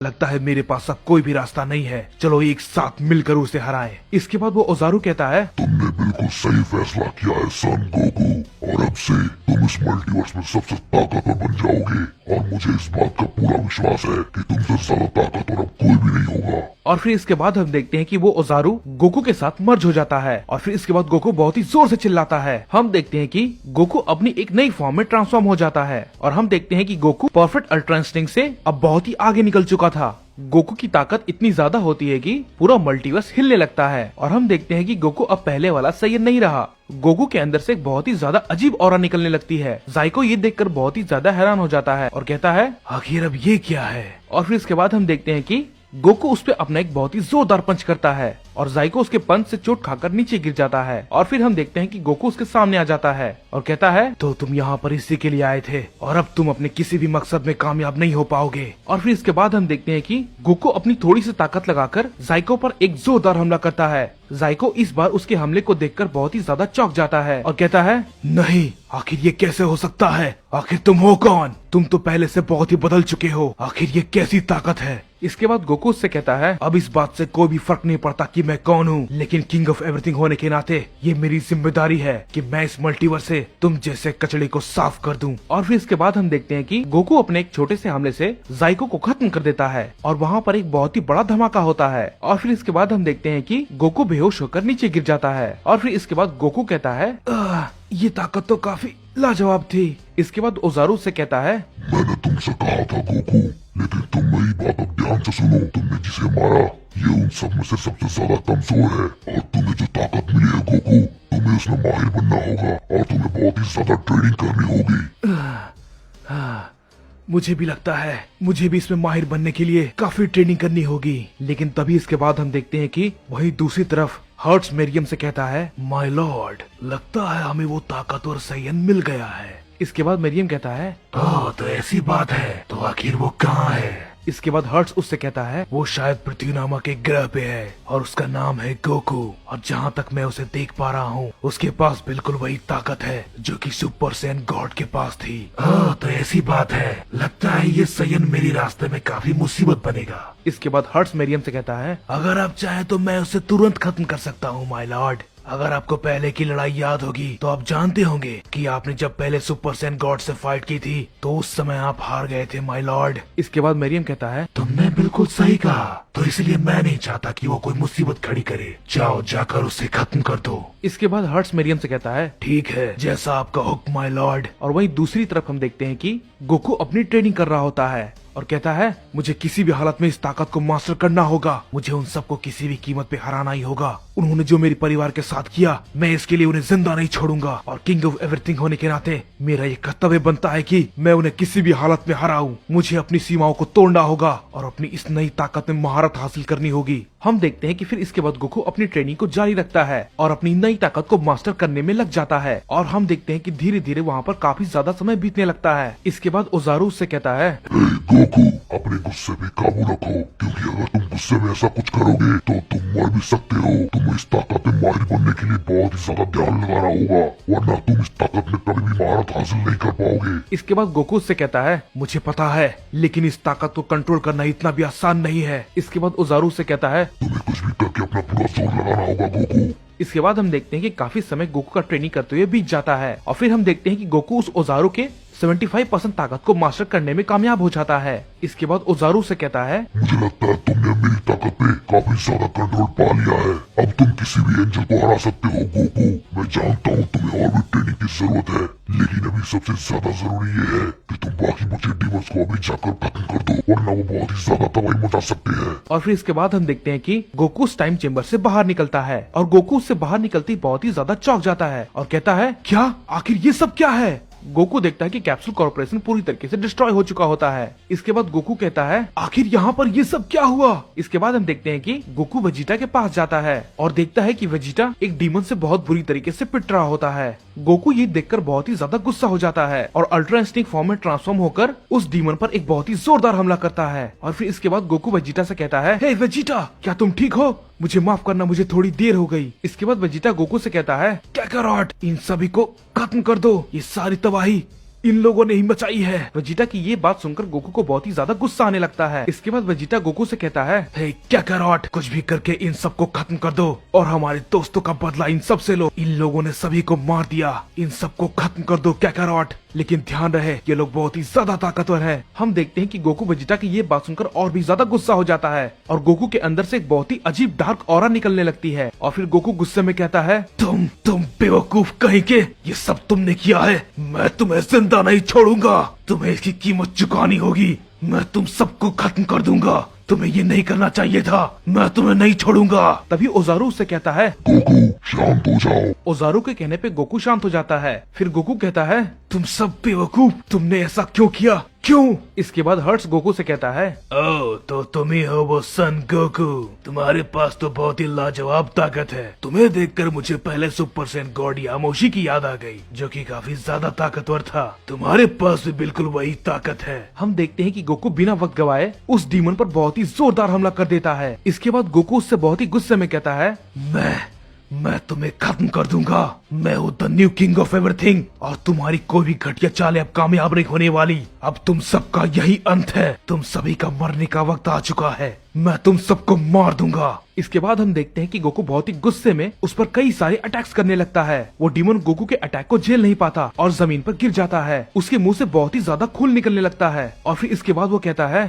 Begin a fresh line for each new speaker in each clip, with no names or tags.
लगता है मेरे पास अब कोई भी रास्ता नहीं है, चलो एक साथ मिलकर उसे हराएं। इसके बाद वो ओजारू कहता है,
तुमने बिल्कुल सही फैसला किया है सन गोकू, और अब से तुम इस मल्टीवर्स में सबसे ताकतवर बन जाओगे, और मुझे इस बात का पूरा विश्वास है कि तुमसे ज्यादा ताकतवर अब कोई भी नहीं होगा।
और फिर इसके बाद हम देखते हैं कि वो ओजारू गोकू के साथ मर्ज हो जाता है, और फिर इसके बाद गोकू बहुत ही जोर से चिल्लाता है। हम देखते हैं कि गोकू अपनी एक नई फॉर्म में ट्रांसफॉर्म हो जाता है, और हम देखते हैं कि गोकू परफेक्ट अल्ट्रा इंस्टिंक्ट से अब बहुत ही आगे निकल चुका था। गोकू की ताकत इतनी ज्यादा होती है कि पूरा मल्टीवर्स हिलने लगता है, और हम देखते हैं कि गोकू अब पहले वाला सैयन नहीं रहा। गोकू के अंदर से एक बहुत ही ज्यादा अजीब ऑरा निकलने लगती है। जाइको ये देखकर बहुत ही ज्यादा हैरान हो जाता है और कहता है, आखिर अब ये क्या है। और फिर इसके बाद हम देखते हैं कि गोकू उस पे अपना एक बहुत ही जोरदार पंच करता है, और जाइको उसके पंच से चोट खाकर नीचे गिर जाता है। और फिर हम देखते हैं कि गोकू उसके सामने आ जाता है और कहता है, तो तुम यहाँ पर इसी के लिए आए थे, और अब तुम अपने किसी भी मकसद में कामयाब नहीं हो पाओगे। और फिर इसके बाद हम देखते हैं कि गोकू अपनी थोड़ी सी ताकत लगाकर जाइको पर एक जोरदार हमला करता है। जाइको इस बार उसके हमले को देखकर बहुत ही ज्यादा चौंक जाता है और कहता है, नहीं, आखिर ये कैसे हो सकता है? आखिर तुम हो कौन? तुम तो पहले से बहुत ही बदल चुके हो, आखिर ये कैसी ताकत है? इसके बाद गोकू उससे कहता है, अब इस बात से कोई भी फर्क नहीं पड़ता कि मैं कौन हूँ, लेकिन किंग ऑफ एवरीथिंग होने के नाते ये मेरी जिम्मेदारी है कि मैं इस मल्टीवर्स से तुम जैसे कचड़े को साफ कर दूं। और फिर इसके बाद हम देखते हैं कि गोकू अपने एक छोटे से हमले से जाइको को खत्म कर देता है, और वहाँ पर एक बहुत ही बड़ा धमाका होता है। और फिर इसके बाद हम देखते हैं कि गोकू बेहोश होकर नीचे गिर जाता है। और फिर इसके बाद गोकू कहता है, ये ताकत तो काफी लाजवाब थी। इसके बाद ओजारू से कहता है,
मैंने तुमसे कहा था गोकू, लेकिन तुम मेरी बात अब ध्यान से सुनो। तुमने जिसे मारा ये उन सब में से सबसे ज्यादा कमजोर है, और तुम्हें जो ताकत मिली है गोकू, तुम्हें उसमें माहिर बनना होगा, और तुम्हें बहुत ही ज्यादा ट्रेनिंग करनी होगी।
मुझे भी लगता है मुझे भी इसमें माहिर बनने के लिए काफी ट्रेनिंग करनी होगी। लेकिन तभी इसके बाद हम देखते हैं कि वहीं दूसरी तरफ हर्ट्स मेरियम से कहता है, माय लॉर्ड, लगता है हमें वो ताकतवर सैयन मिल गया है। इसके बाद मेरियम कहता है, तो ऐसी बात है, तो आखिर वो कहाँ है? इसके बाद हर्ट्स उससे कहता है, वो शायद पृथ्वी नामक एक ग्रह पे है, और उसका नाम है गोकू, और जहाँ तक मैं उसे देख पा रहा हूँ उसके पास बिल्कुल वही ताकत है जो कि सुपर सैयन गॉड के पास थी। तो ऐसी बात है, लगता है ये सैयन मेरी रास्ते में काफी मुसीबत बनेगा। इसके बाद हर्ट्स मेरियम से कहता है, अगर आप चाहे तो मैं उसे तुरंत खत्म कर सकता हूँ माय लॉर्ड। अगर आपको पहले की लड़ाई याद होगी तो आप जानते होंगे कि आपने जब पहले सुपर सैयन गॉड से फाइट की थी तो उस समय आप हार गए थे माय लॉर्ड। इसके बाद मेरियम कहता है, तुमने बिल्कुल सही कहा, तो इसलिए मैं नहीं चाहता कि वो कोई मुसीबत खड़ी करे, जाओ जाकर उसे खत्म कर दो। इसके बाद हर्ट्स मेरियम से कहता है, ठीक है, जैसा आपका हुक्म माय लॉर्ड। और वहीं दूसरी तरफ हम देखते हैं कि गोकू अपनी ट्रेनिंग कर रहा होता है और कहता है, मुझे किसी भी हालत में इस ताकत को मास्टर करना होगा, मुझे उन सबको किसी भी कीमत पे हराना ही होगा। उन्होंने जो मेरे परिवार के साथ किया, मैं इसके लिए उन्हें जिंदा नहीं छोड़ूंगा, और किंग ऑफ एवरीथिंग होने के नाते मेरा ये कर्तव्य बनता है कि मैं उन्हें किसी भी हालत में हराऊं। मुझे अपनी सीमाओं को तोड़ना होगा और अपनी इस नई ताकत में महारत हासिल करनी होगी। हम देखते हैं कि फिर इसके बाद गोकू अपनी ट्रेनिंग को जारी रखता है और अपनी नई ताकत को मास्टर करने में लग जाता है, और हम देखते हैं कि धीरे धीरे वहाँ पर काफी ज्यादा समय बीतने लगता है। इसके बाद ओजारू उससे कहता है,
गोकू, अपने गुस्से पे काबू रखो, क्योंकि अगर तुम गुस्से में ऐसा कुछ करोगे तो तुम मर भी सकते हो। तुम्हें इस ताकत में माहिर बनने के लिए बहुत ही ज्यादा ध्यान लगाना होगा, वरना तुम इस ताकत में कभी भी महारत हासिल नहीं कर पाओगे।
इसके बाद गोकू उससे कहता है, मुझे पता है, लेकिन इस ताकत को कंट्रोल करना इतना भी आसान नहीं है। इसके बाद ओजारू से कहता है,
तुम्हें कुछ भी करके अपना पूरा जोर लगाना होगा गोकू।
इसके बाद हम देखते हैं कि काफी समय गोकू का ट्रेनिंग करते हुए बीत जाता है, और फिर हम देखते हैं कि गोकू उस ओजारू के 75% ताकत को मास्टर करने में कामयाब हो जाता है। इसके बाद ओजारू से कहता है,
मुझे लगता है तुमने मेरी ताकत पे काफी ज्यादा कंट्रोल पा लिया है, अब तुम किसी भी एंजल को हरा सकते हो गोकू। मैं जानता हूँ तुम्हें और भी ट्रेनिंग की जरूरत है, लेकिन अभी सबसे ज्यादा जरूरी ये है कि तुम बाकी बचे डीमंस को अभी जाकर खत्म कर दो, वरना वो बहुत ही ज्यादा तबाही मचा सकते हैं।
और फिर इसके बाद हम देखते हैं कि गोकू उस टाइम चेम्बर से बाहर निकलता है, और गोकू उससे बाहर निकलते ही बहुत ही ज्यादा चौंक जाता है और कहता है, क्या, आखिर ये सब क्या है? गोकू देखता है कि कैप्सूल कॉर्पोरेशन पूरी तरीके से डिस्ट्रॉय हो चुका होता है। इसके बाद गोकू कहता है, आखिर यहाँ पर ये सब क्या हुआ? इसके बाद हम देखते हैं कि गोकू वेजिटा के पास जाता है और देखता है कि वेजिटा एक डीमन से बहुत बुरी तरीके से पिट रहा होता है। गोकू ये देखकर बहुत ही ज्यादा गुस्सा हो जाता है और अल्ट्रा इंस्टिंक्ट फॉर्म में ट्रांसफॉर्म होकर उस डीमन पर एक बहुत ही जोरदार हमला करता है। और फिर इसके बाद गोकू वेजिटा से कहता है, हे वेजिटा, क्या तुम ठीक हो? मुझे माफ करना, मुझे थोड़ी देर हो गई। इसके बाद वेजिटा गोकू से कहता है, काकारोट, इन सभी को खत्म कर दो, ये सारी तबाही इन लोगों ने ही मचाई है। वेजिटा की ये बात सुनकर गोकू को बहुत ही ज्यादा गुस्सा आने लगता है। इसके बाद वेजिटा गोकू से कहता है, हे काकारोट, कुछ भी करके इन सबको खत्म कर दो और हमारे दोस्तों का बदला इन सब से लो। इन लोगों ने सभी को मार दिया, इन सबको खत्म कर दो काकारोट। लेकिन ध्यान रहे, ये लोग बहुत ही ज्यादा ताकतवर हैं। हम देखते हैं कि गोकू वेजिटा की ये बात सुनकर और भी ज्यादा गुस्सा हो जाता है और गोकू के अंदर से एक बहुत ही अजीब डार्क ऑरा निकलने लगती है। और फिर गोकू गुस्से में कहता है, तुम बेवकूफ कहीं के, ये सब तुमने किया है, मैं तुम्हें जिंदा नहीं छोड़ूंगा, तुम्हें इसकी कीमत चुकानी होगी, मैं तुम सबको खत्म कर दूंगा, तुम्हें ये नहीं करना चाहिए था, मैं तुम्हें नहीं छोड़ूंगा। तभी ओजारू उससे कहता है,
गोकू शांत हो जाओ।
ओजारू के कहने पे गोकू शांत हो जाता है। फिर गोकू कहता है, तुम सब बेवकूफ, तुमने ऐसा क्यों किया, क्यों? इसके बाद हर्ट्स गोकू से कहता है, ओ तो तुम ही हो वो सन गोकू, तुम्हारे पास तो बहुत ही लाजवाब ताकत है। तुम्हें देखकर मुझे पहले सुपर सैन गॉड यामोशी की याद आ गई, जो कि काफी ज्यादा ताकतवर था। तुम्हारे पास भी बिल्कुल वही ताकत है। हम देखते हैं कि गोकू बिना वक्त गवाए उस डीमन पर बहुत ही जोरदार हमला कर देता है। इसके बाद गोकू उससे बहुत ही गुस्से में कहता है, मैं तुम्हें खत्म कर दूंगा, मैं हूँ the new king of everything और तुम्हारी कोई भी घटिया चालें अब कामयाब नहीं होने वाली। अब तुम सबका यही अंत है, तुम सभी का मरने का वक्त आ चुका है, मैं तुम सबको मार दूंगा। इसके बाद हम देखते हैं कि गोकू बहुत ही गुस्से में उस पर कई सारे अटैक्स करने लगता है। वो डीमन गोकू के अटैक को झेल नहीं पाता और जमीन पर गिर जाता है। उसके मुंह से बहुत ही ज्यादा खून निकलने लगता है और फिर इसके बाद वो कहता है,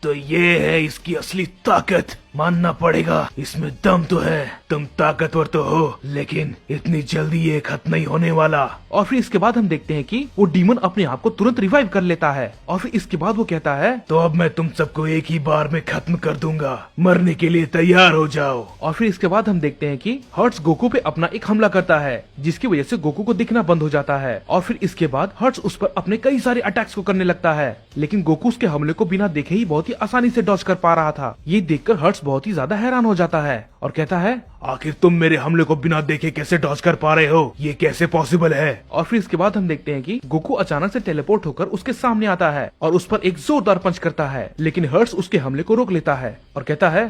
तो ये है इसकी असली ताकत, मानना पड़ेगा, इसमें दम तो है, तुम ताकतवर तो हो, लेकिन इतनी जल्दी ये खत्म नहीं होने वाला। और फिर इसके बाद हम देखते हैं कि वो डीमन अपने आप को तुरंत रिवाइव कर लेता है और फिर इसके बाद वो कहता है, तो अब मैं तुम सबको एक ही बार में खत्म कर दूंगा, मरने के लिए तैयार हो जाओ। और फिर इसके बाद हम देखते हैं कि हर्ट्स गोकू पे अपना एक हमला करता है, जिसकी वजह से गोकू को दिखना बंद हो जाता है। और फिर इसके बाद हर्ट्स उस पर अपने कई सारे अटैक्स को करने लगता है, लेकिन गोकू उसके हमले को बिना देखे ही बहुत ही आसानी से डॉज कर पा रहा था। ये देखकर हर्ट्स बहुत ही ज्यादा हैरान हो जाता है और कहता है, आखिर तुम मेरे हमले को बिना देखे कैसे डॉज कर पा रहे हो, ये कैसे पॉसिबल है? और फिर इसके बाद हम देखते हैं कि गोकू अचानक से टेलीपोर्ट होकर उसके सामने आता है और उस पर एक जोरदार पंच करता है, लेकिन हर्ट्स उसके हमले को रोक लेता है और कहता है,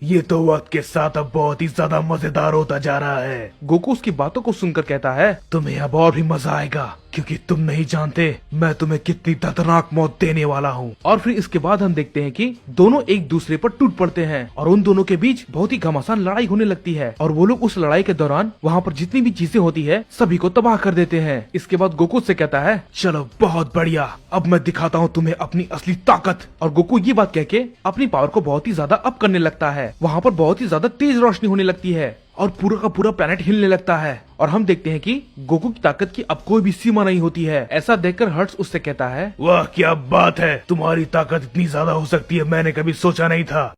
ये तो वक्त के साथ अब बहुत ही ज्यादा मजेदार होता जा रहा है। गोकू उसकी बातों को सुनकर कहता है, तुम्हें अब और भी मजा आएगा, क्योंकि तुम नहीं जानते मैं तुम्हें कितनी दर्दनाक मौत देने वाला हूँ। और फिर इसके बाद हम देखते हैं कि दोनों एक दूसरे पर टूट पड़ते हैं और उन दोनों के बीच बहुत ही घमासान लड़ाई होने लगती है और वो लोग उस लड़ाई के दौरान वहाँ पर जितनी भी चीजें होती है सभी को तबाह कर देते हैं। इसके बाद गोकू से कहता है, चलो बहुत बढ़िया, अब मैं दिखाता हूँ तुम्हें अपनी असली ताकत। और गोकू ये बात कह के अपनी पावर को बहुत ही ज्यादा अप करने लगता है। वहाँ पर बहुत ही ज्यादा तेज रोशनी होने लगती है और पूरा का पूरा प्लेनेट हिलने लगता है और हम देखते हैं कि गोकू की ताकत की अब कोई भी सीमा नहीं होती है। ऐसा देखकर हर्ट्स उससे कहता है, वाह क्या बात है, तुम्हारी ताकत इतनी ज्यादा हो सकती है, मैंने कभी सोचा नहीं था।